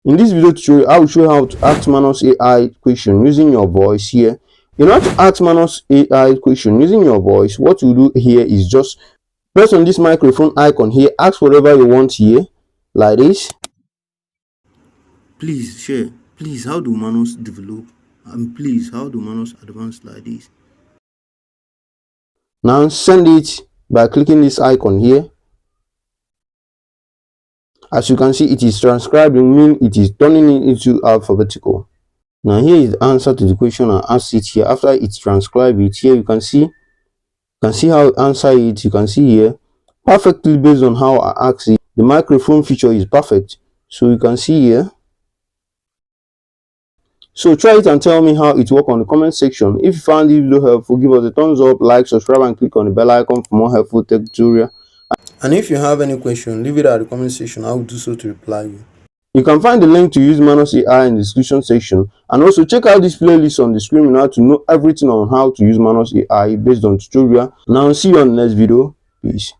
In this video tutorial, I will show you how to ask Manus AI question using your voice here. In order to ask Manus AI question using your voice, what you do here is just press on this microphone icon here, ask whatever you want here, like this. Please share. Please, how do Manus develop? And please, how do Manus advance like this? Now send it by clicking this icon here. As you can see, it is transcribing, meaning it is turning it into alphabetical. Now here is the answer to the question and ask it here. After it transcribed it here, you can see how I answer it. You can see here perfectly based on how I ask it. The microphone feature is perfect, so you can see here. So try it and tell me how it works on the comment section. If you found this video helpful, give us a thumbs up, like, subscribe, and click on the bell icon for more helpful tech tutorial. And if you have any question, leave it at the comment section. I will do so to reply you. You can find the link to use Manus AI in the description section, and also check out this playlist on the screen now to know everything on how to use Manus AI based on tutorial. Now see you on the next video. Peace.